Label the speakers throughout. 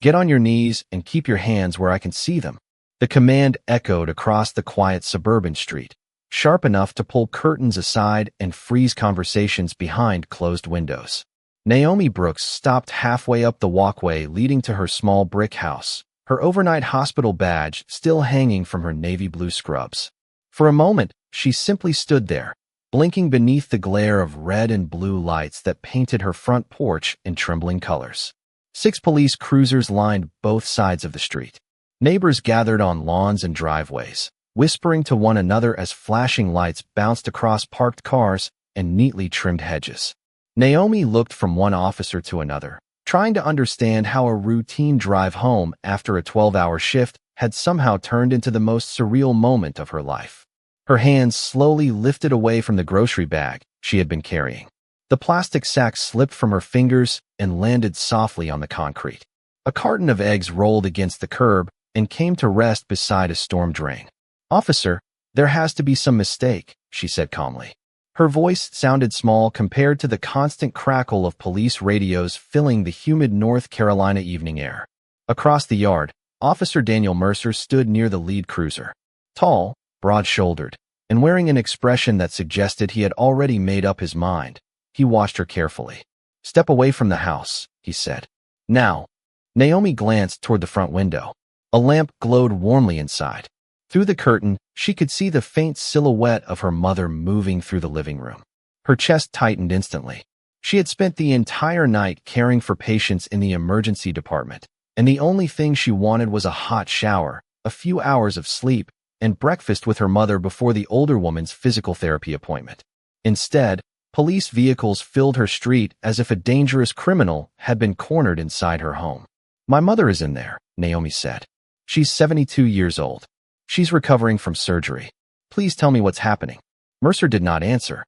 Speaker 1: Get on your knees and keep your hands where I can see them. The command echoed across the quiet suburban street, sharp enough to pull curtains aside and freeze conversations behind closed windows. Naomi Brooks stopped halfway up the walkway leading to her small brick house, her overnight hospital badge still hanging from her navy blue scrubs. For a moment, she simply stood there, blinking beneath the glare of red and blue lights that painted her front porch in trembling colors. 6 police cruisers lined both sides of the street. Neighbors gathered on lawns and driveways, whispering to one another as flashing lights bounced across parked cars and neatly trimmed hedges. Naomi looked from one officer to another, trying to understand how a routine drive home after a 12-hour shift had somehow turned into the most surreal moment of her life. Her hands slowly lifted away from the grocery bag she had been carrying. The plastic sack slipped from her fingers and landed softly on the concrete. A carton of eggs rolled against the curb and came to rest beside a storm drain. "Officer, there has to be some mistake," she said calmly. Her voice sounded small compared to the constant crackle of police radios filling the humid North Carolina evening air. Across the yard, Officer Daniel Mercer stood near the lead cruiser. Tall, broad-shouldered, and wearing an expression that suggested he had already made up his mind, he watched her carefully. "Step away from the house," he said. "Now." Naomi glanced toward the front window. A lamp glowed warmly inside. Through the curtain, she could see the faint silhouette of her mother moving through the living room. Her chest tightened instantly. She had spent the entire night caring for patients in the emergency department, and the only thing she wanted was a hot shower, a few hours of sleep, and breakfast with her mother before the older woman's physical therapy appointment. Instead, police vehicles filled her street as if a dangerous criminal had been cornered inside her home. "My mother is in there," Naomi said. "She's 72 years old. She's recovering from surgery. Please tell me what's happening." Mercer did not answer.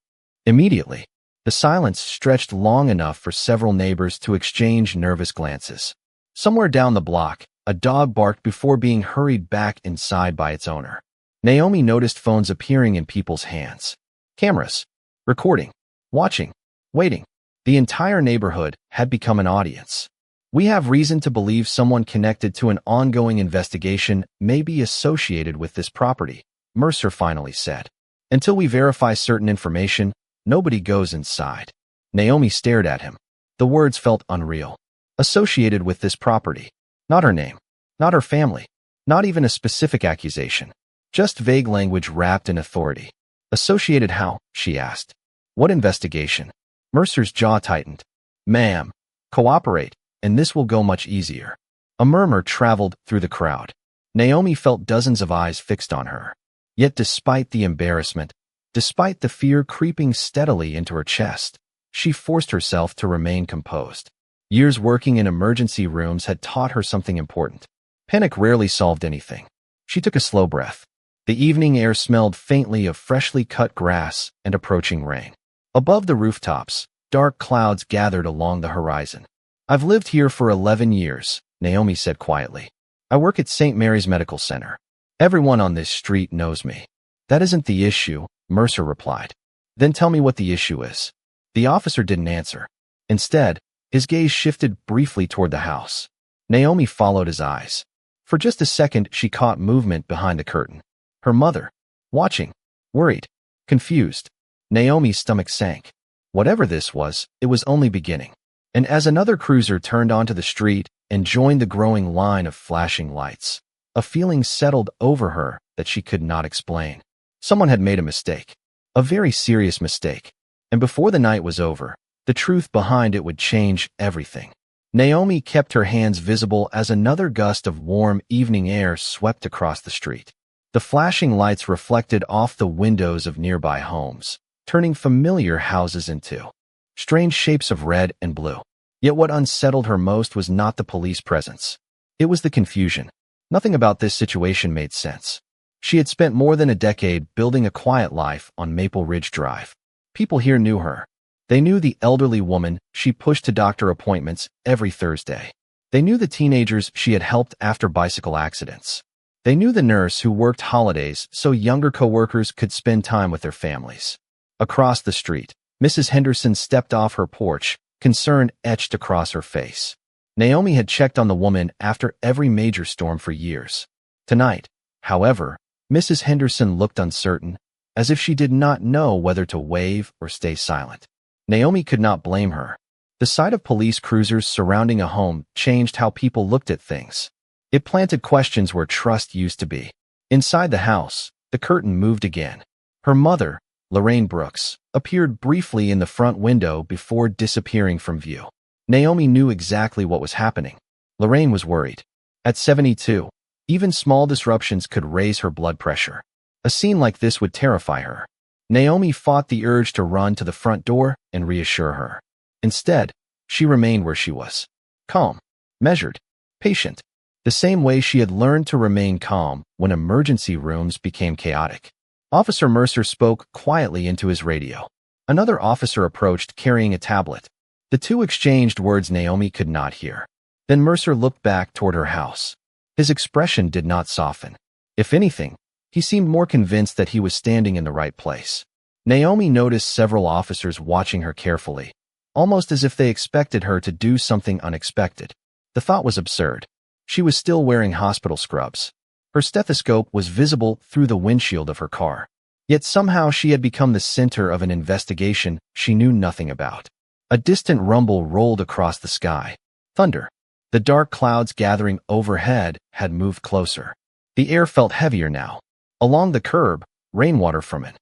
Speaker 1: Immediately, the silence stretched long enough for several neighbors to exchange nervous glances. Somewhere down the block, a dog barked before being hurried back inside by its owner. Naomi noticed phones appearing in people's hands. Cameras. Recording. Watching. Waiting. The entire neighborhood had become an audience. "We have reason to believe someone connected to an ongoing investigation may be associated with this property," Mercer finally said. "Until we verify certain information, nobody goes inside." Naomi stared at him. The words felt unreal. Associated with this property. Not her name. Not her family. Not even a specific accusation. Just vague language wrapped in authority. "Associated how?" she asked. "What investigation?" Mercer's jaw tightened. "Ma'am, cooperate, and this will go much easier." A murmur traveled through the crowd. Naomi felt dozens of eyes fixed on her. Yet despite the embarrassment, despite the fear creeping steadily into her chest, she forced herself to remain composed. Years working in emergency rooms had taught her something important. Panic rarely solved anything. She took a slow breath. The evening air smelled faintly of freshly cut grass and approaching rain. Above the rooftops, dark clouds gathered along the horizon. "I've lived here for 11 years, Naomi said quietly. "I work at St. Mary's Medical Center. Everyone on this street knows me." "That isn't the issue," Mercer replied. "Then tell me what the issue is." The officer didn't answer. Instead, his gaze shifted briefly toward the house. Naomi followed his eyes. For just a second, she caught movement behind the curtain. Her mother, watching, worried, confused. Naomi's stomach sank. Whatever this was, it was only beginning. And as another cruiser turned onto the street and joined the growing line of flashing lights, a feeling settled over her that she could not explain. Someone had made a mistake. A very serious mistake. And before the night was over, the truth behind it would change everything. Naomi kept her hands visible as another gust of warm evening air swept across the street. The flashing lights reflected off the windows of nearby homes, turning familiar houses into strange shapes of red and blue. Yet what unsettled her most was not the police presence. It was the confusion. Nothing about this situation made sense. She had spent more than a decade building a quiet life on Maple Ridge Drive. People here knew her. They knew the elderly woman she pushed to doctor appointments every Thursday. They knew the teenagers she had helped after bicycle accidents. They knew the nurse who worked holidays so younger coworkers could spend time with their families. Across the street, Mrs. Henderson stepped off her porch, concern etched across her face. Naomi had checked on the woman after every major storm for years. Tonight, however, Mrs. Henderson looked uncertain, as if she did not know whether to wave or stay silent. Naomi could not blame her. The sight of police cruisers surrounding a home changed how people looked at things. It planted questions where trust used to be. Inside the house, the curtain moved again. Her mother, Lorraine Brooks, appeared briefly in the front window before disappearing from view. Naomi knew exactly what was happening. Lorraine was worried. At 72, even small disruptions could raise her blood pressure. A scene like this would terrify her. Naomi fought the urge to run to the front door and reassure her. Instead, she remained where she was. Calm, measured, patient. The same way she had learned to remain calm when emergency rooms became chaotic. Officer Mercer spoke quietly into his radio. Another officer approached carrying a tablet. The two exchanged words Naomi could not hear. Then Mercer looked back toward her house. His expression did not soften. If anything, he seemed more convinced that he was standing in the right place. Naomi noticed several officers watching her carefully, almost as if they expected her to do something unexpected. The thought was absurd. She was still wearing hospital scrubs. Her stethoscope was visible through the windshield of her car. Yet somehow she had become the center of an investigation she knew nothing about. A distant rumble rolled across the sky. Thunder. The dark clouds gathering overhead had moved closer. The air felt heavier now. Along the curb, rainwater from an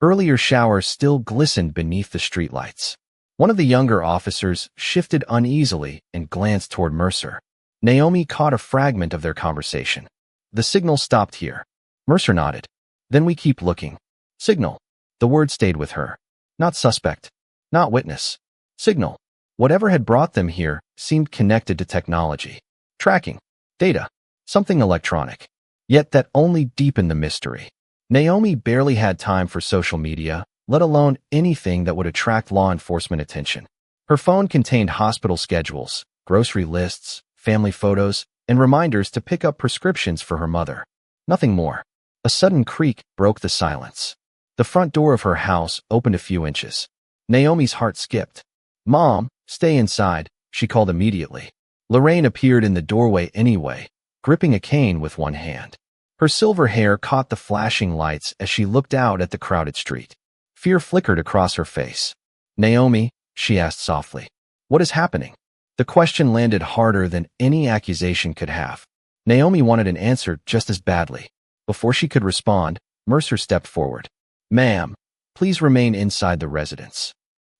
Speaker 1: earlier shower still glistened beneath the streetlights. One of the younger officers shifted uneasily and glanced toward Mercer. Naomi caught a fragment of their conversation. The signal stopped here. Mercer nodded. Then we keep looking. Signal. The word stayed with her. Not suspect. Not witness. Signal. Whatever had brought them here seemed connected to technology. Tracking. Data. Something electronic. Yet that only deepened the mystery. Naomi barely had time for social media, let alone anything that would attract law enforcement attention. Her phone contained hospital schedules, grocery lists, family photos, and reminders to pick up prescriptions for her mother. Nothing more. A sudden creak broke the silence. The front door of her house opened a few inches. Naomi's heart skipped. "Mom, stay inside," she called immediately. Lorraine appeared in the doorway anyway, gripping a cane with one hand. Her silver hair caught the flashing lights as she looked out at the crowded street. Fear flickered across her face. "Naomi," she asked softly, "what is happening?" The question landed harder than any accusation could have. Naomi wanted an answer just as badly. Before she could respond, Mercer stepped forward. "Ma'am, please remain inside the residence."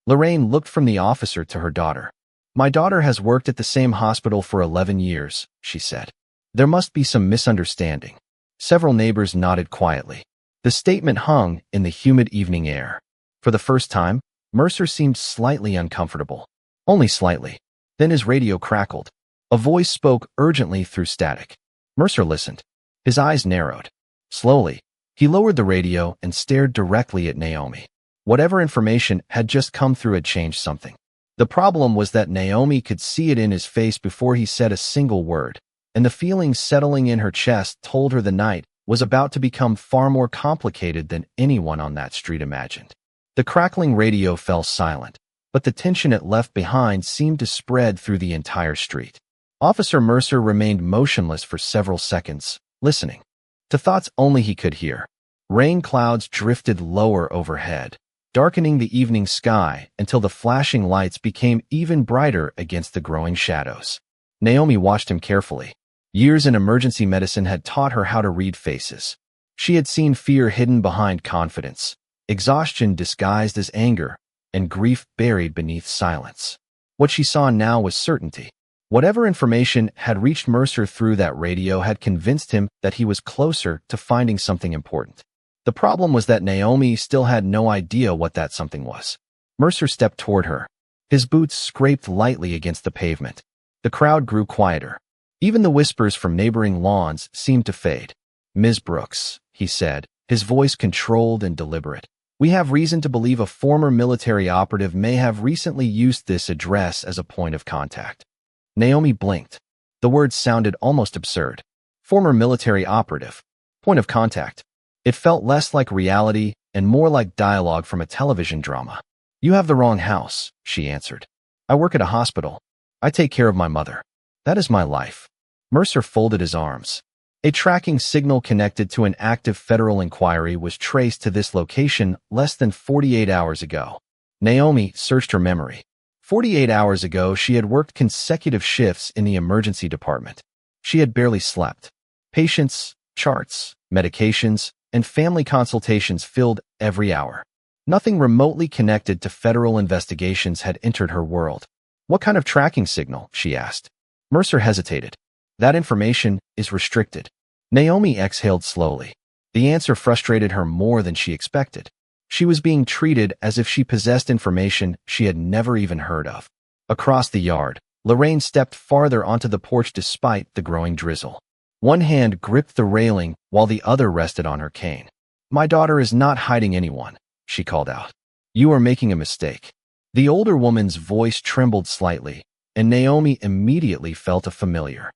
Speaker 1: Lorraine looked from the officer to her daughter. "My daughter has worked at the same hospital for 11 years, she said. "There must be some misunderstanding." Several neighbors nodded quietly. The statement hung in the humid evening air. For the first time, Mercer seemed slightly uncomfortable. Only slightly. Then his radio crackled. A voice spoke urgently through static. Mercer listened. His eyes narrowed. Slowly, he lowered the radio and stared directly at Naomi. Whatever information had just come through had changed something. The problem was that Naomi could see it in his face before he said a single word, and the feeling settling in her chest told her the night was about to become far more complicated than anyone on that street imagined. The crackling radio fell silent, but the tension it left behind seemed to spread through the entire street. Officer Mercer remained motionless for several seconds, listening to thoughts only he could hear. Rain clouds drifted lower overhead, darkening the evening sky until the flashing lights became even brighter against the growing shadows. Naomi watched him carefully. Years in emergency medicine had taught her how to read faces. She had seen fear hidden behind confidence, exhaustion disguised as anger, and grief buried beneath silence. What she saw now was certainty. Whatever information had reached Mercer through that radio had convinced him that he was closer to finding something important. The problem was that Naomi still had no idea what that something was. Mercer stepped toward her. His boots scraped lightly against the pavement. The crowd grew quieter. Even the whispers from neighboring lawns seemed to fade. "Ms. Brooks," he said, his voice controlled and deliberate. "We have reason to believe a former military operative may have recently used this address as a point of contact." Naomi blinked. The words sounded almost absurd. Former military operative. Point of contact. It felt less like reality and more like dialogue from a television drama. "You have the wrong house," she answered. "I work at a hospital. I take care of my mother." That is my life. Mercer folded his arms. A tracking signal connected to an active federal inquiry was traced to this location less than 48 hours ago. Naomi searched her memory. 48 hours ago, she had worked consecutive shifts in the emergency department. She had barely slept. Patients, charts, medications, and family consultations filled every hour. Nothing remotely connected to federal investigations had entered her world. What kind of tracking signal? She asked. Mercer hesitated. That information is restricted. Naomi exhaled slowly. The answer frustrated her more than she expected. She was being treated as if she possessed information she had never even heard of. Across the yard, Lorraine stepped farther onto the porch despite the growing drizzle. One hand gripped the railing while the other rested on her cane. My daughter is not hiding anyone, she called out. You are making a mistake. The older woman's voice trembled slightly, and Naomi immediately felt a familiar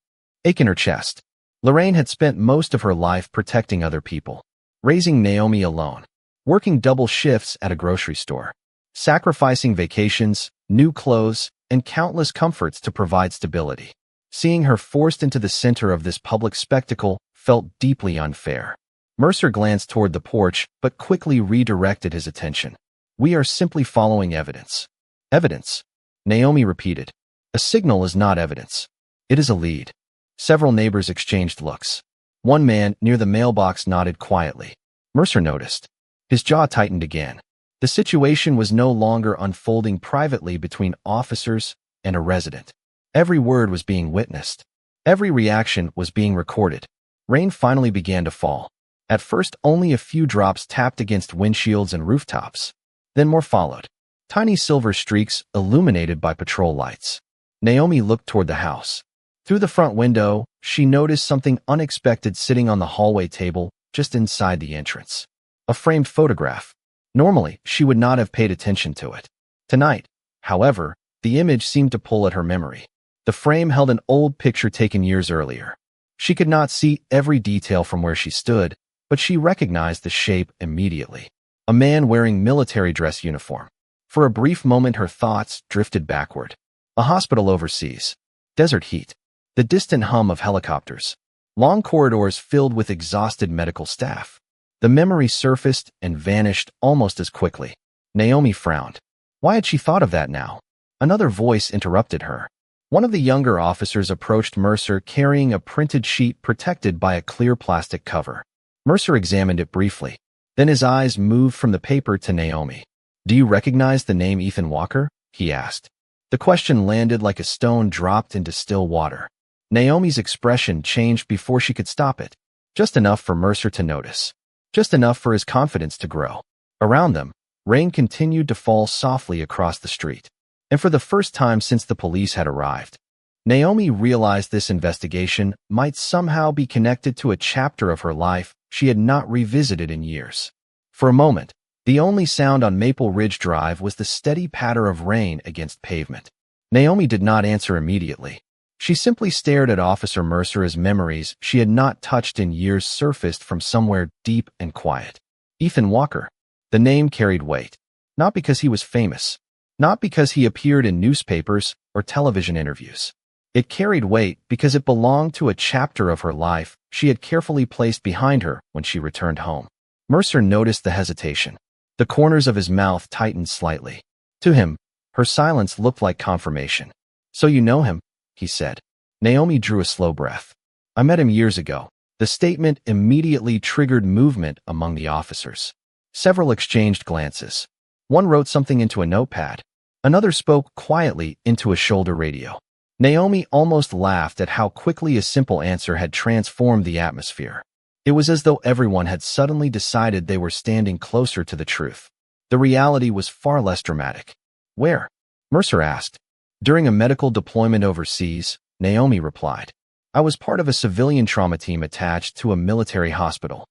Speaker 1: ache in her chest. Lorraine had spent most of her life protecting other people, raising Naomi alone, working double shifts at a grocery store, sacrificing vacations, new clothes, and countless comforts to provide stability. Seeing her forced into the center of this public spectacle felt deeply unfair. Mercer glanced toward the porch, but quickly redirected his attention. We are simply following evidence. Evidence? Naomi repeated. A signal is not evidence. It is a lead. Several neighbors exchanged looks. One man near the mailbox nodded quietly. Mercer noticed. His jaw tightened again. The situation was no longer unfolding privately between officers and a resident. Every word was being witnessed. Every reaction was being recorded. Rain finally began to fall. At first, only a few drops tapped against windshields and rooftops. Then more followed. Tiny silver streaks illuminated by patrol lights. Naomi looked toward the house. Through the front window, she noticed something unexpected sitting on the hallway table just inside the entrance. A framed photograph. Normally, she would not have paid attention to it. Tonight, however, the image seemed to pull at her memory. The frame held an old picture taken years earlier. She could not see every detail from where she stood, but she recognized the shape immediately. A man wearing military dress uniform. For a brief moment, her thoughts drifted backward. A hospital overseas. Desert heat. The distant hum of helicopters. Long corridors filled with exhausted medical staff. The memory surfaced and vanished almost as quickly. Naomi frowned. Why had she thought of that now? Another voice interrupted her. One of the younger officers approached Mercer carrying a printed sheet protected by a clear plastic cover. Mercer examined it briefly. Then his eyes moved from the paper to Naomi. Do you recognize the name Ethan Walker? He asked. The question landed like a stone dropped into still water. Naomi's expression changed before she could stop it. Just enough for Mercer to notice. Just enough for his confidence to grow. Around them, rain continued to fall softly across the street. And for the first time since the police had arrived, Naomi realized this investigation might somehow be connected to a chapter of her life she had not revisited in years. For a moment, the only sound on Maple Ridge Drive was the steady patter of rain against pavement. Naomi did not answer immediately. She simply stared at Officer Mercer as memories she had not touched in years surfaced from somewhere deep and quiet. Ethan Walker. The name carried weight. Not because he was famous. Not because he appeared in newspapers or television interviews. It carried weight because it belonged to a chapter of her life she had carefully placed behind her when she returned home. Mercer noticed the hesitation. The corners of his mouth tightened slightly. To him, her silence looked like confirmation. So you know him? He said. Naomi drew a slow breath. I met him years ago. The statement immediately triggered movement among the officers. Several exchanged glances. One wrote something into a notepad. Another spoke quietly into a shoulder radio. Naomi almost laughed at how quickly a simple answer had transformed the atmosphere. It was as though everyone had suddenly decided they were standing closer to the truth. The reality was far less dramatic. Where? Mercer asked. During a medical deployment overseas, Naomi replied. I was part of a civilian trauma team attached to a military hospital.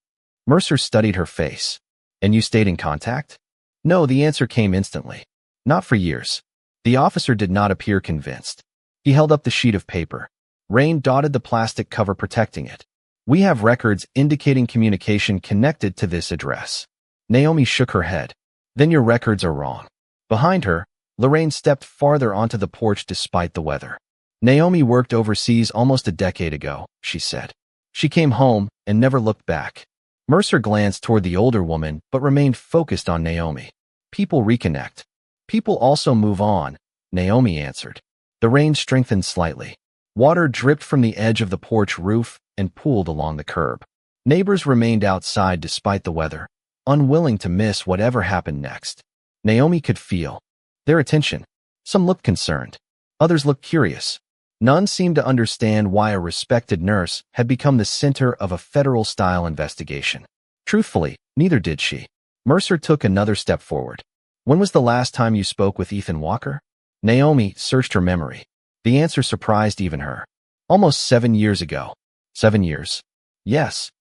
Speaker 1: Mercer studied her face. And you stayed in contact? No, the answer came instantly. Not for years. The officer did not appear convinced. He held up the sheet of paper. Rain dotted the plastic cover protecting it. We have records indicating communication connected to this address. Naomi shook her head. Then your records are wrong. Behind her, Lorraine stepped farther onto the porch despite the weather. Naomi worked overseas almost a decade ago, she said. She came home and never looked back. Mercer glanced toward the older woman but remained focused on Naomi. People reconnect. People also move on, Naomi answered. The rain strengthened slightly. Water dripped from the edge of the porch roof and pooled along the curb. Neighbors remained outside despite the weather, unwilling to miss whatever happened next. Naomi could feel their attention. Some looked concerned. Others looked curious. None seemed to understand why a respected nurse had become the center of a federal-style investigation. Truthfully, neither did she. Mercer took another step forward. When was the last time you spoke with Ethan Walker? Naomi searched her memory. The answer surprised even her. Almost 7 years ago. 7 years. Yes.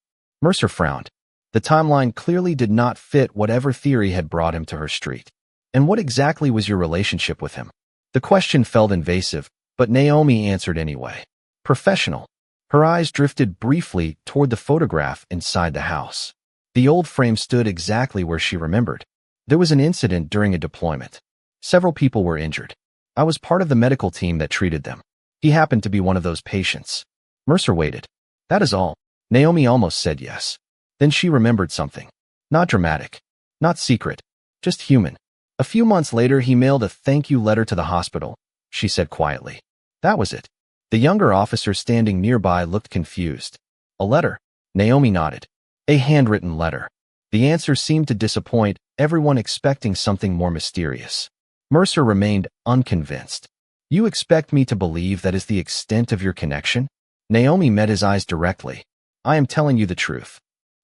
Speaker 1: Mercer frowned. The timeline clearly did not fit whatever theory had brought him to her street. And what exactly was your relationship with him? The question felt invasive, but Naomi answered anyway. Professional. Her eyes drifted briefly toward the photograph inside the house. The old frame stood exactly where she remembered. There was an incident during a deployment. Several people were injured. I was part of the medical team that treated them. He happened to be one of those patients. Mercer waited. That is all. Naomi almost said yes. Then she remembered something. Not dramatic. Not secret. Just human. A few months later, he mailed a thank you letter to the hospital, she said quietly. That was it. The younger officer standing nearby looked confused. A letter? Naomi nodded. A handwritten letter. The answer seemed to disappoint everyone, expecting something more mysterious. Mercer remained unconvinced. You expect me to believe that is the extent of your connection? Naomi met his eyes directly. I am telling you the truth.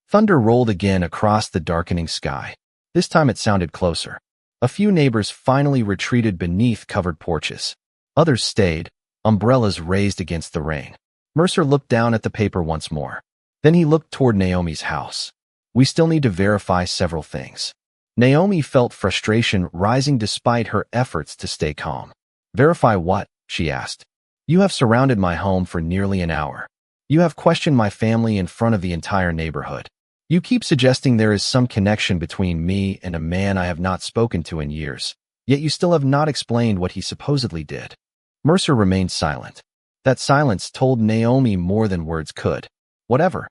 Speaker 1: Thunder rolled again across the darkening sky. This time it sounded closer. A few neighbors finally retreated beneath covered porches. Others stayed, umbrellas raised against the rain. Mercer looked down at the paper once more. Then he looked toward Naomi's house. We still need to verify several things. Naomi felt frustration rising despite her efforts to stay calm. Verify what? She asked. You have surrounded my home for nearly an hour. You have questioned my family in front of the entire neighborhood. You keep suggesting there is some connection between me and a man I have not spoken to in years, yet you still have not explained what he supposedly did. Mercer remained silent. That silence told Naomi more than words could. Whatever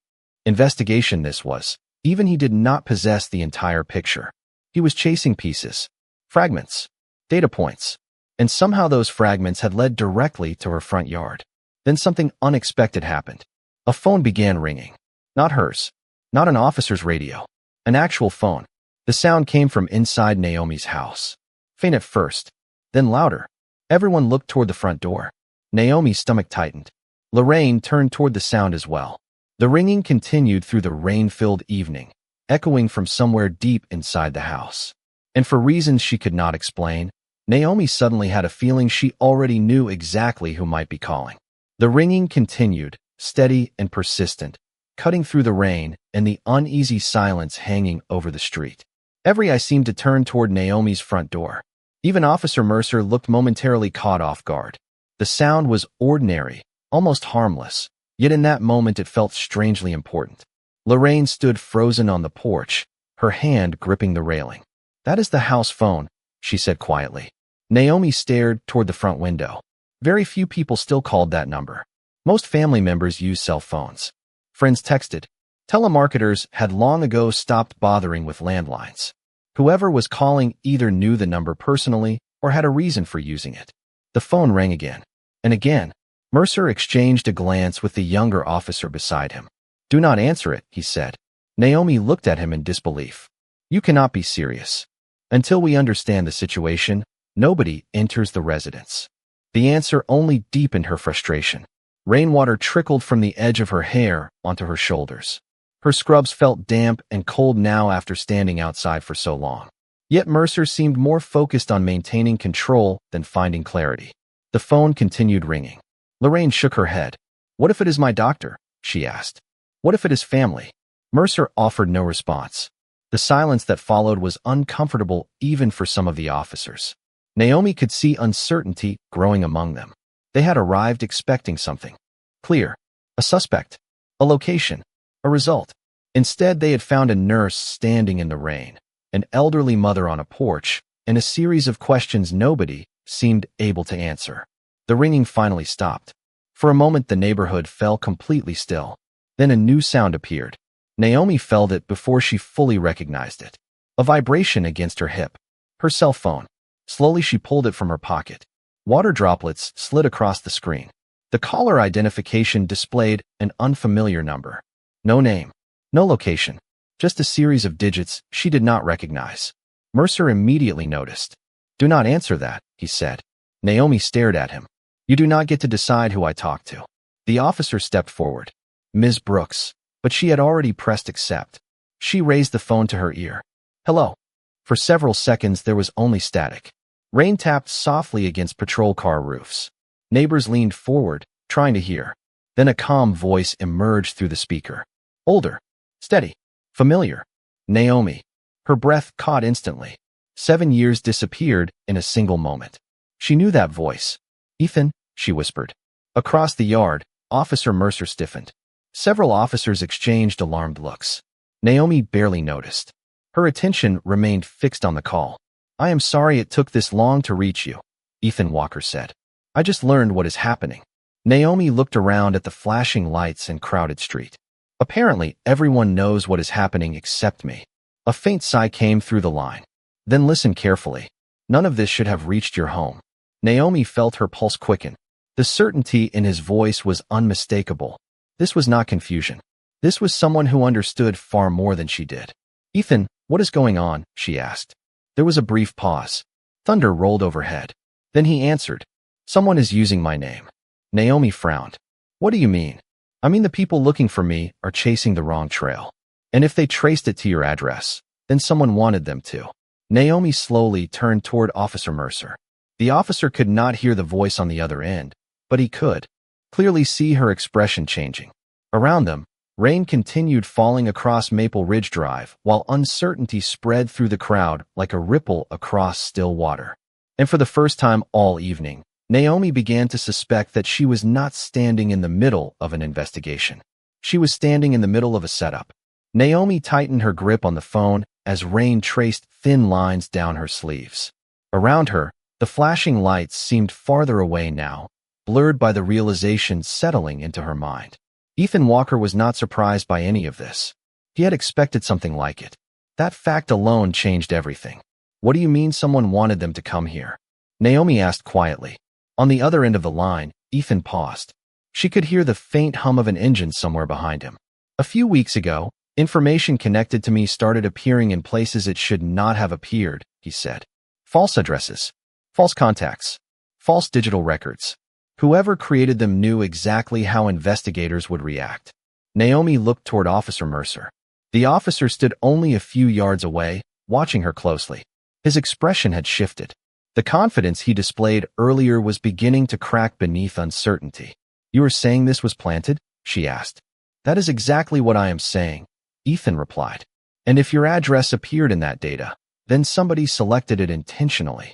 Speaker 1: investigation this was, even he did not possess the entire picture. He was chasing pieces, fragments, data points, and somehow those fragments had led directly to her front yard. Then something unexpected happened. A phone began ringing. Not hers. Not an officer's radio. An actual phone. The sound came from inside Naomi's house. Faint at first, then louder. Everyone looked toward the front door. Naomi's stomach tightened. Lorraine turned toward the sound as well. The ringing continued through the rain-filled evening, echoing from somewhere deep inside the house. And for reasons she could not explain, Naomi suddenly had a feeling she already knew exactly who might be calling. The ringing continued, steady and persistent, cutting through the rain and the uneasy silence hanging over the street. Every eye seemed to turn toward Naomi's front door. Even Officer Mercer looked momentarily caught off guard. The sound was ordinary, almost harmless, yet in that moment it felt strangely important. Lorraine stood frozen on the porch, her hand gripping the railing. That is the house phone, she said quietly. Naomi stared toward the front window. Very few people still called that number. Most family members use cell phones. Friends texted. Telemarketers had long ago stopped bothering with landlines. Whoever was calling either knew the number personally or had a reason for using it. The phone rang again. And again. Mercer exchanged a glance with the younger officer beside him. Do not answer it, he said. Naomi looked at him in disbelief. You cannot be serious. Until we understand the situation, nobody enters the residence. The answer only deepened her frustration. Rainwater trickled from the edge of her hair onto her shoulders. Her scrubs felt damp and cold now after standing outside for so long. Yet Mercer seemed more focused on maintaining control than finding clarity. The phone continued ringing. Lorraine shook her head. What if it is my doctor? She asked. What if it is family? Mercer offered no response. The silence that followed was uncomfortable even for some of the officers. Naomi could see uncertainty growing among them. They had arrived expecting something clear, a suspect, a location, a result. Instead, they had found a nurse standing in the rain, an elderly mother on a porch, and a series of questions nobody seemed able to answer. The ringing finally stopped. For a moment, the neighborhood fell completely still. Then a new sound appeared. Naomi felt it before she fully recognized it. A vibration against her hip. Her cell phone. Slowly, she pulled it from her pocket. Water droplets slid across the screen. The caller identification displayed an unfamiliar number. No name. No location. Just a series of digits she did not recognize. Mercer immediately noticed. "Do not answer that," he said. Naomi stared at him. "You do not get to decide who I talk to." The officer stepped forward. "Ms. Brooks," but she had already pressed accept. She raised the phone to her ear. "Hello." For several seconds there was only static. Rain tapped softly against patrol car roofs. Neighbors leaned forward, trying to hear. Then a calm voice emerged through the speaker. Older. Steady. Familiar. Naomi. Her breath caught instantly. 7 years disappeared in a single moment. She knew that voice. "Ethan," she whispered. Across the yard, Officer Mercer stiffened. Several officers exchanged alarmed looks. Naomi barely noticed. Her attention remained fixed on the call. "I am sorry it took this long to reach you," Ethan Walker said. "I just learned what is happening." Naomi looked around at the flashing lights and crowded street. "Apparently, everyone knows what is happening except me." A faint sigh came through the line. "Then listen carefully. None of this should have reached your home." Naomi felt her pulse quicken. The certainty in his voice was unmistakable. This was not confusion. This was someone who understood far more than she did. "Ethan, what is going on?" she asked. There was a brief pause. Thunder rolled overhead. Then he answered, "Someone is using my name." Naomi frowned. "What do you mean?" "I mean the people looking for me are chasing the wrong trail. And if they traced it to your address, then someone wanted them to." Naomi slowly turned toward Officer Mercer. The officer could not hear the voice on the other end, but he could clearly see her expression changing. Around them, rain continued falling across Maple Ridge Drive, while uncertainty spread through the crowd like a ripple across still water. And for the first time all evening, Naomi began to suspect that she was not standing in the middle of an investigation. She was standing in the middle of a setup. Naomi tightened her grip on the phone as rain traced thin lines down her sleeves. Around her, the flashing lights seemed farther away now, blurred by the realization settling into her mind. Ethan Walker was not surprised by any of this. He had expected something like it. That fact alone changed everything. "What do you mean someone wanted them to come here?" Naomi asked quietly. On the other end of the line, Ethan paused. She could hear the faint hum of an engine somewhere behind him. "A few weeks ago, information connected to me started appearing in places it should not have appeared," he said. "False addresses, false contacts, false digital records. Whoever created them knew exactly how investigators would react." Naomi looked toward Officer Mercer. The officer stood only a few yards away, watching her closely. His expression had shifted. The confidence he displayed earlier was beginning to crack beneath uncertainty. "You are saying this was planted?" she asked. "That is exactly what I am saying," Ethan replied. "And if your address appeared in that data, then somebody selected it intentionally."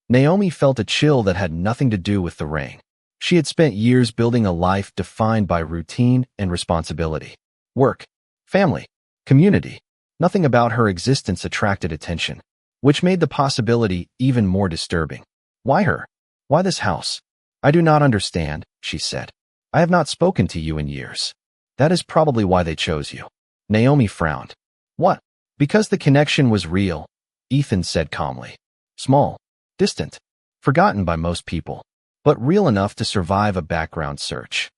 Speaker 1: Naomi felt a chill that had nothing to do with the rain. She had spent years building a life defined by routine and responsibility. Work, family, community. Nothing about her existence attracted attention, which made the possibility even more disturbing. "Why her? Why this house?" "I do not understand," she said. "I have not spoken to you in years." "That is probably why they chose you." Naomi frowned. "What?" "Because the connection was real," Ethan said calmly. "Small, distant, forgotten by most people, but real enough to survive a background search."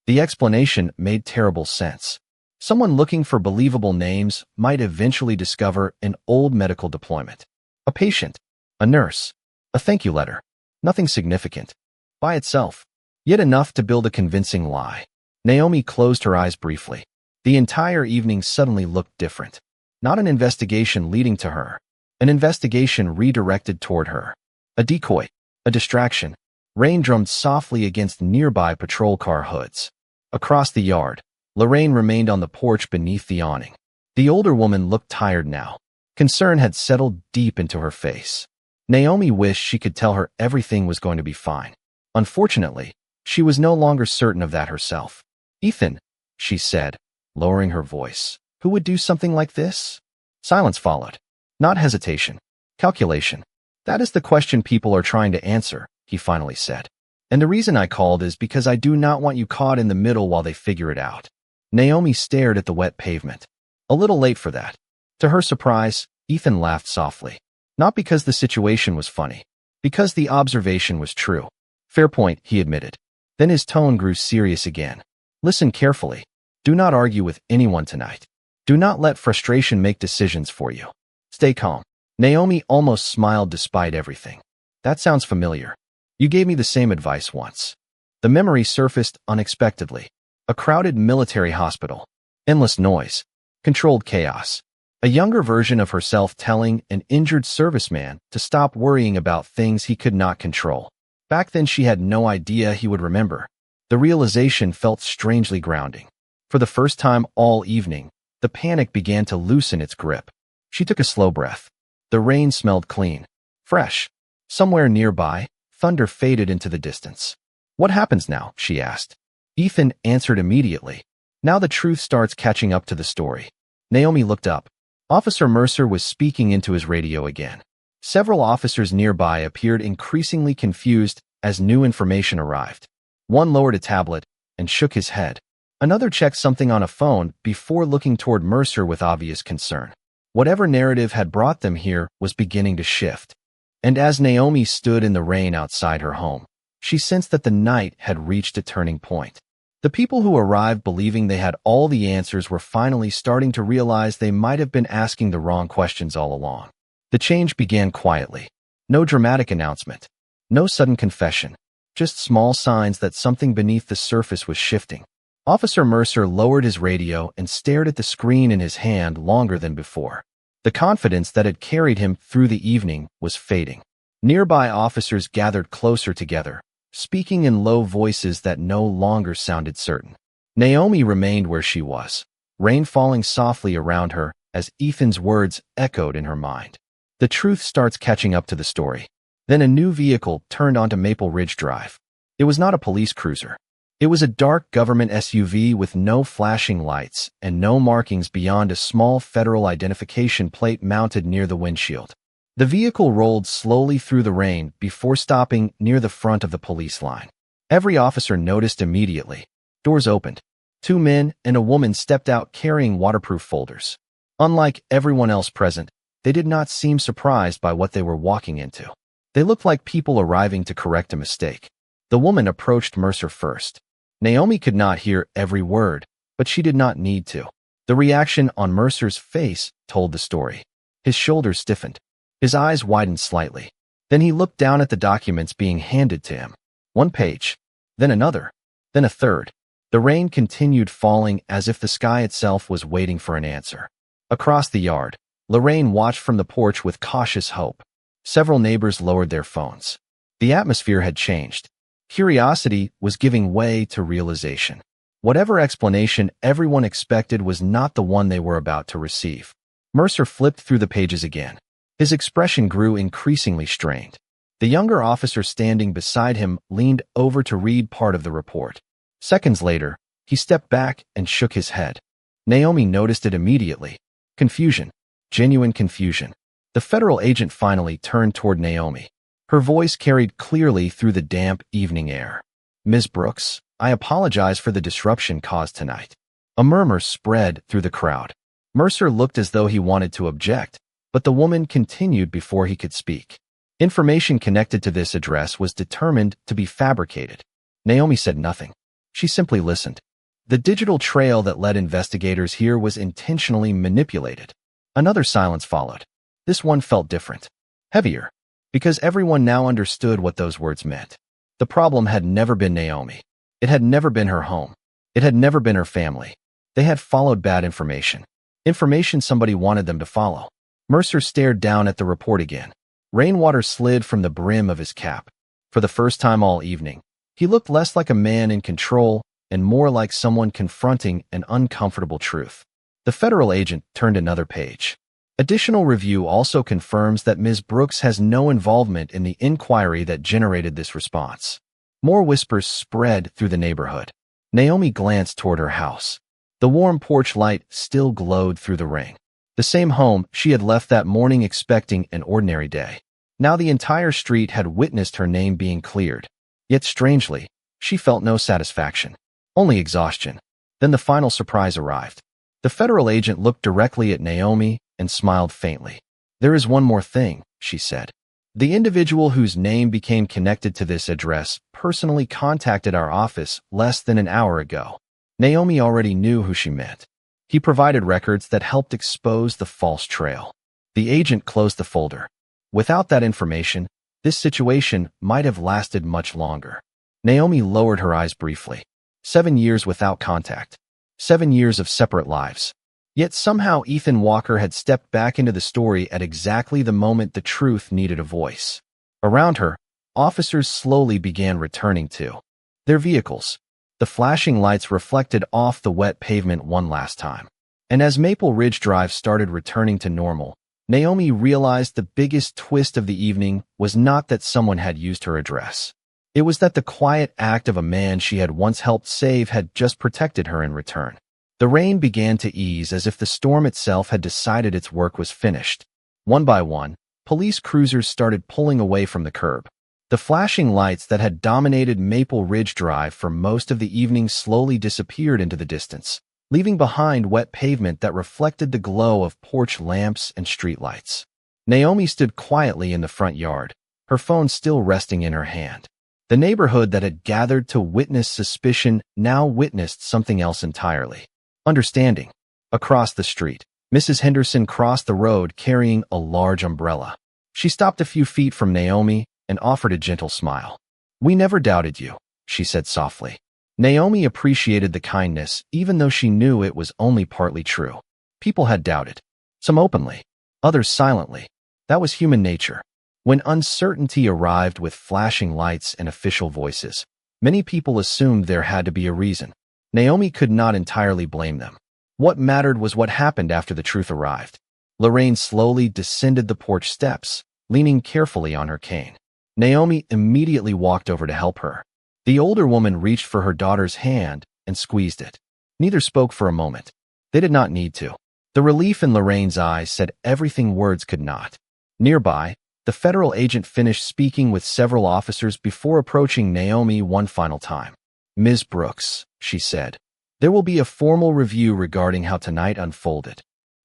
Speaker 1: The explanation made terrible sense. Someone looking for believable names might eventually discover an old medical deployment. A patient, a nurse, a thank you letter. Nothing significant by itself, yet enough to build a convincing lie. Naomi closed her eyes briefly. The entire evening suddenly looked different. Not an investigation leading to her. An investigation redirected toward her. A decoy. A distraction. Rain drummed softly against nearby patrol car hoods. Across the yard, Lorraine remained on the porch beneath the awning. The older woman looked tired now. Concern had settled deep into her face. Naomi wished she could tell her everything was going to be fine. Unfortunately, she was no longer certain of that herself. "Ethan," she said, lowering her voice. "Who would do something like this?" Silence followed. Not hesitation. Calculation. "That is the question people are trying to answer," he finally said. And the reason I called is because I do not want you caught in the middle while they figure it out. Naomi stared at the wet pavement. A little late for that. To her surprise, Ethan laughed softly. Not because the situation was funny. Because the observation was true. Fair point, he admitted. Then his tone grew serious again. Listen carefully. Do not argue with anyone tonight. Do not let frustration make decisions for you. Stay calm. Naomi almost smiled despite everything. That sounds familiar. You gave me the same advice once. The memory surfaced unexpectedly. A crowded military hospital. Endless noise. Controlled chaos. A younger version of herself telling an injured serviceman to stop worrying about things he could not control. Back then she had no idea he would remember. The realization felt strangely grounding. For the first time all evening, the panic began to loosen its grip. She took a slow breath. The rain smelled clean. Fresh. Somewhere nearby, thunder faded into the distance. What happens now? She asked. Ethan answered immediately. Now the truth starts catching up to the story. Naomi looked up. Officer Mercer was speaking into his radio again. Several officers nearby appeared increasingly confused as new information arrived. One lowered a tablet and shook his head. Another checked something on a phone before looking toward Mercer with obvious concern. Whatever narrative had brought them here was beginning to shift. And as Naomi stood in the rain outside her home, she sensed that the night had reached a turning point. The people who arrived believing they had all the answers were finally starting to realize they might have been asking the wrong questions all along. The change began quietly. No dramatic announcement. No sudden confession. Just small signs that something beneath the surface was shifting. Officer Mercer lowered his radio and stared at the screen in his hand longer than before. The confidence that had carried him through the evening was fading. Nearby officers gathered closer together, speaking in low voices that no longer sounded certain. Naomi remained where she was, rain falling softly around her as Ethan's words echoed in her mind. The truth starts catching up to the story. Then a new vehicle turned onto Maple Ridge Drive. It was not a police cruiser. It was a dark government SUV with no flashing lights and no markings beyond a small federal identification plate mounted near the windshield. The vehicle rolled slowly through the rain before stopping near the front of the police line. Every officer noticed immediately. Doors opened. 2 men and a woman stepped out carrying waterproof folders. Unlike everyone else present, they did not seem surprised by what they were walking into. They looked like people arriving to correct a mistake. The woman approached Mercer first. Naomi could not hear every word, but she did not need to. The reaction on Mercer's face told the story. His shoulders stiffened. His eyes widened slightly. Then he looked down at the documents being handed to him. 1 page, then another, then a third. The rain continued falling as if the sky itself was waiting for an answer. Across the yard, Lorraine watched from the porch with cautious hope. Several neighbors lowered their phones. The atmosphere had changed. Curiosity was giving way to realization. Whatever explanation everyone expected was not the one they were about to receive. Mercer flipped through the pages again. His expression grew increasingly strained. The younger officer standing beside him leaned over to read part of the report. Seconds later, he stepped back and shook his head. Naomi noticed it immediately. Confusion. Genuine confusion. The federal agent finally turned toward Naomi. Her voice carried clearly through the damp evening air. Ms. Brooks, I apologize for the disruption caused tonight. A murmur spread through the crowd. Mercer looked as though he wanted to object, but the woman continued before he could speak. Information connected to this address was determined to be fabricated. Naomi said nothing. She simply listened. The digital trail that led investigators here was intentionally manipulated. Another silence followed. This one felt different. Heavier. Because everyone now understood what those words meant. The problem had never been Naomi. It had never been her home. It had never been her family. They had followed bad information. Information somebody wanted them to follow. Mercer stared down at the report again. Rainwater slid from the brim of his cap. For the first time all evening, he looked less like a man in control and more like someone confronting an uncomfortable truth. The federal agent turned another page. Additional review also confirms that Ms. Brooks has no involvement in the inquiry that generated this response. More whispers spread through the neighborhood. Naomi glanced toward her house. The warm porch light still glowed through the rain. The same home she had left that morning expecting an ordinary day. Now the entire street had witnessed her name being cleared. Yet strangely, she felt no satisfaction, only exhaustion. Then the final surprise arrived. The federal agent looked directly at Naomi and smiled faintly. "There is one more thing," she said. "The individual whose name became connected to this address personally contacted our office less than an hour ago." Naomi already knew who she meant. He provided records that helped expose the false trail. The agent closed the folder. Without that information, this situation might have lasted much longer. Naomi lowered her eyes briefly. 7 years without contact. 7 years of separate lives. Yet somehow Ethan Walker had stepped back into the story at exactly the moment the truth needed a voice. Around her, officers slowly began returning to their vehicles. The flashing lights reflected off the wet pavement one last time. And as Maple Ridge Drive started returning to normal, Naomi realized the biggest twist of the evening was not that someone had used her address. It was that the quiet act of a man she had once helped save had just protected her in return. The rain began to ease as if the storm itself had decided its work was finished. One by one, police cruisers started pulling away from the curb. The flashing lights that had dominated Maple Ridge Drive for most of the evening slowly disappeared into the distance, leaving behind wet pavement that reflected the glow of porch lamps and streetlights. Naomi stood quietly in the front yard, her phone still resting in her hand. The neighborhood that had gathered to witness suspicion now witnessed something else entirely. Understanding. Across the street, Mrs. Henderson crossed the road carrying a large umbrella. She stopped a few feet from Naomi and offered a gentle smile. "We never doubted you," she said softly. Naomi appreciated the kindness, even though she knew it was only partly true. People had doubted. Some openly, others silently. That was human nature. When uncertainty arrived with flashing lights and official voices, many people assumed there had to be a reason. Naomi could not entirely blame them. What mattered was what happened after the truth arrived. Lorraine slowly descended the porch steps, leaning carefully on her cane. Naomi immediately walked over to help her. The older woman reached for her daughter's hand and squeezed it. Neither spoke for a moment. They did not need to. The relief in Lorraine's eyes said everything words could not. Nearby, the federal agent finished speaking with several officers before approaching Naomi one final time. "Ms. Brooks," she said, "there will be a formal review regarding how tonight unfolded."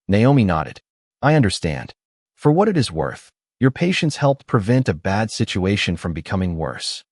Speaker 1: Naomi nodded. "I understand. For what it is worth, your patience helped prevent a bad situation from becoming worse."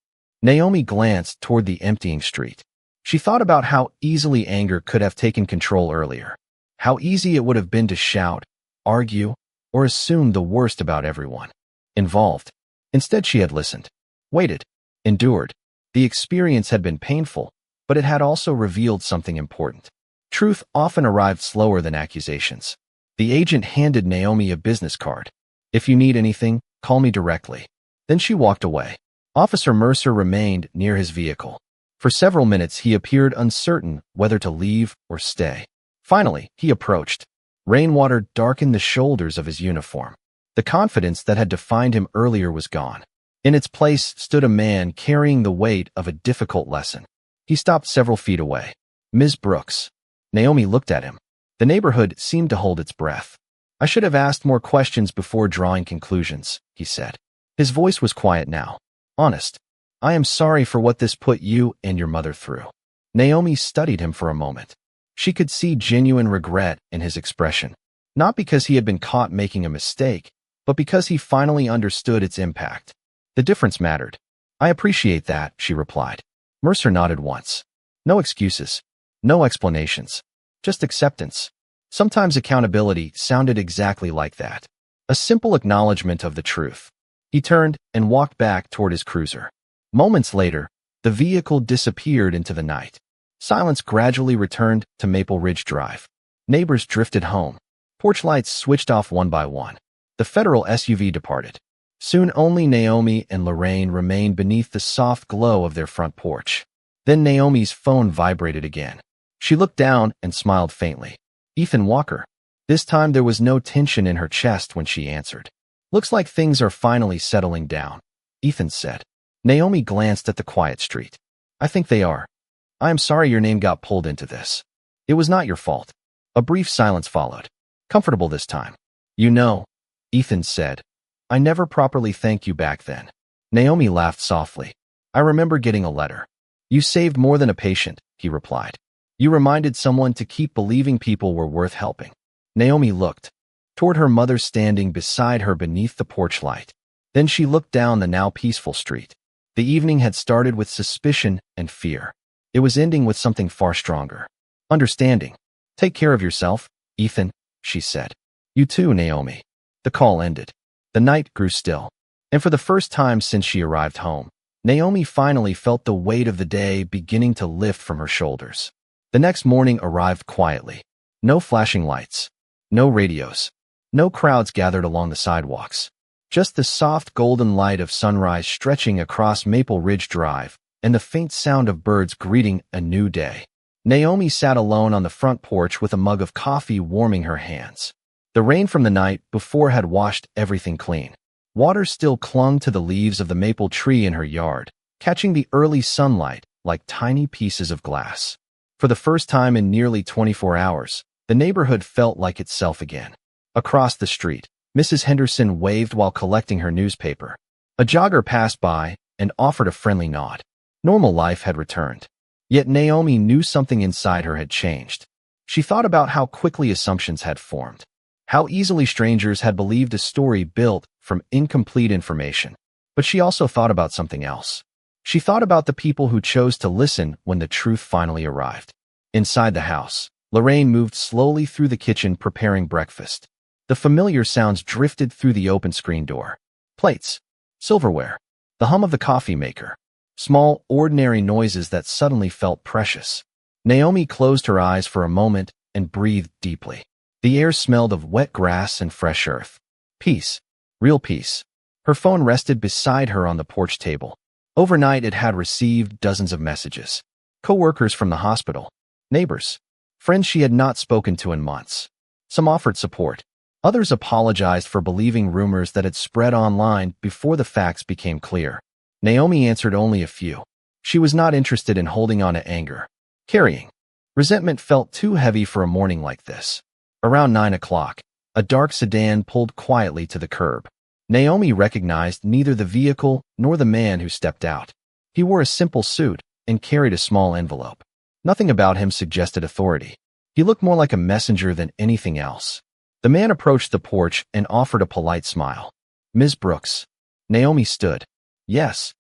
Speaker 1: Naomi glanced toward the emptying street. She thought about how easily anger could have taken control earlier. How easy it would have been to shout, argue, or assume the worst about everyone involved. Instead, she had listened, waited, endured. The experience had been painful, but it had also revealed something important. Truth often arrived slower than accusations. The agent handed Naomi a business card. "If you need anything, call me directly." Then she walked away. Officer Mercer remained near his vehicle. For several minutes, he appeared uncertain whether to leave or stay. Finally, he approached. Rainwater darkened the shoulders of his uniform. The confidence that had defined him earlier was gone. In its place stood a man carrying the weight of a difficult lesson. He stopped several feet away. "Ms. Brooks." Naomi looked at him. The neighborhood seemed to hold its breath. "I should have asked more questions before drawing conclusions," he said. His voice was quiet now, honest. "I am sorry for what this put you and your mother through." Naomi studied him for a moment. She could see genuine regret in his expression, not because he had been caught making a mistake, but because he finally understood its impact. The difference mattered. "I appreciate that," she replied. Mercer nodded once. No excuses. No explanations. Just acceptance. Sometimes accountability sounded exactly like that. A simple acknowledgement of the truth. He turned and walked back toward his cruiser. Moments later, the vehicle disappeared into the night. Silence gradually returned to Maple Ridge Drive. Neighbors drifted home. Porch lights switched off one by one. The federal SUV departed. Soon only Naomi and Lorraine remained beneath the soft glow of their front porch. Then Naomi's phone vibrated again. She looked down and smiled faintly. "Ethan Walker." This time there was no tension in her chest when she answered. "Looks like things are finally settling down," Ethan said. Naomi glanced at the quiet street. "I think they are. I am sorry your name got pulled into this. It was not your fault." A brief silence followed. "Comfortable this time." "You know," Ethan said, "I never properly thanked you back then." Naomi laughed softly. I remember getting a letter. You saved more than a patient, he replied. You reminded someone to keep believing people were worth helping. Naomi looked toward her mother standing beside her beneath the porch light. Then she looked down the now peaceful street. The evening had started with suspicion and fear. It was ending with something far stronger. Understanding. Take care of yourself, Ethan, she said. You too, Naomi. The call ended. The night grew still. And for the first time since she arrived home, Naomi finally felt the weight of the day beginning to lift from her shoulders. The next morning arrived quietly. No flashing lights. No radios. No crowds gathered along the sidewalks. Just the soft golden light of sunrise stretching across Maple Ridge Drive and the faint sound of birds greeting a new day. Naomi sat alone on the front porch with a mug of coffee warming her hands. The rain from the night before had washed everything clean. Water still clung to the leaves of the maple tree in her yard, catching the early sunlight like tiny pieces of glass. For the first time in nearly 24 hours, the neighborhood felt like itself again. Across the street, Mrs. Henderson waved while collecting her newspaper. A jogger passed by and offered a friendly nod. Normal life had returned. Yet Naomi knew something inside her had changed. She thought about how quickly assumptions had formed, how easily strangers had believed a story built from incomplete information. But she also thought about something else. She thought about the people who chose to listen when the truth finally arrived. Inside the house, Lorraine moved slowly through the kitchen preparing breakfast. The familiar sounds drifted through the open screen door. Plates, silverware, the hum of the coffee maker. Small, ordinary noises that suddenly felt precious. Naomi closed her eyes for a moment and breathed deeply. The air smelled of wet grass and fresh earth. Peace. Real peace. Her phone rested beside her on the porch table. Overnight, it had received dozens of messages. Co-workers from the hospital. Neighbors. Friends she had not spoken to in months. Some offered support. Others apologized for believing rumors that had spread online before the facts became clear. Naomi answered only a few. She was not interested in holding on to anger. Carrying. Resentment felt too heavy for a morning like this. Around 9 o'clock, a dark sedan pulled quietly to the curb. Naomi recognized neither the vehicle nor the man who stepped out. He wore a simple suit and carried a small envelope. Nothing about him suggested authority. He looked more like a messenger than anything else. The man approached the porch and offered a polite smile. Ms. Brooks. Naomi stood. Yes.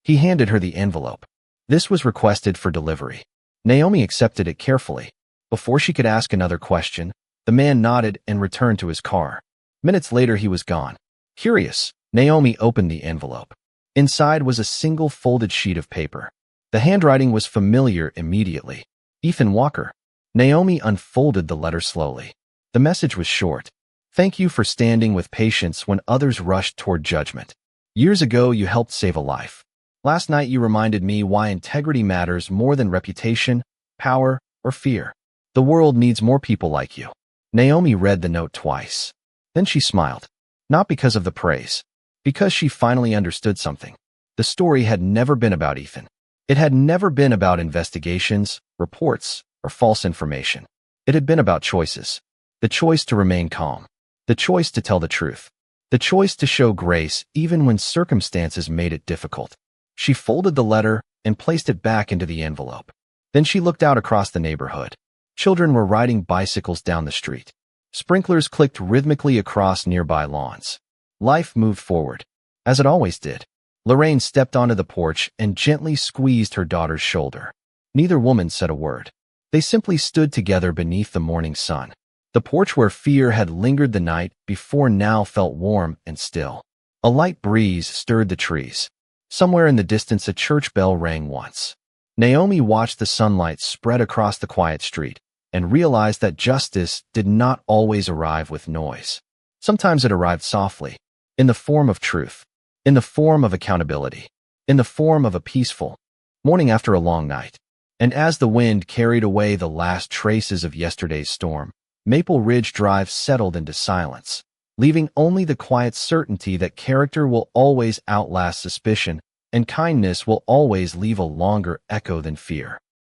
Speaker 1: He handed her the envelope. This was requested for delivery. Naomi accepted it carefully. Before she could ask another question, the man nodded and returned to his car. Minutes later, he was gone. Curious, Naomi opened the envelope. Inside was a single folded sheet of paper. The handwriting was familiar immediately. Ethan Walker. Naomi unfolded the letter slowly. The message was short. Thank you for standing with patience when others rushed toward judgment. Years ago, you helped save a life. Last night, you reminded me why integrity matters more than reputation, power, or fear. The world needs more people like you. Naomi read the note twice. Then she smiled. Not because of the praise. Because she finally understood something. The story had never been about Ethan. It had never been about investigations, reports, or false information. It had been about choices. The choice to remain calm. The choice to tell the truth. The choice to show grace even when circumstances made it difficult. She folded the letter and placed it back into the envelope. Then she looked out across the neighborhood. Children were riding bicycles down the street. Sprinklers clicked rhythmically across nearby lawns. Life moved forward, as it always did. Lorraine stepped onto the porch and gently squeezed her daughter's shoulder. Neither woman said a word. They simply stood together beneath the morning sun. The porch where fear had lingered the night before now felt warm and still. A light breeze stirred the trees. Somewhere in the distance, a church bell rang once. Naomi watched the sunlight spread across the quiet street and realized that justice did not always arrive with noise. Sometimes it arrived softly, in the form of truth, in the form of accountability, in the form of a peaceful morning after a long night. And as the wind carried away the last traces of yesterday's storm, Maple Ridge Drive settled into silence, leaving only the quiet certainty that character will always outlast suspicion and kindness will always leave a longer echo than fear.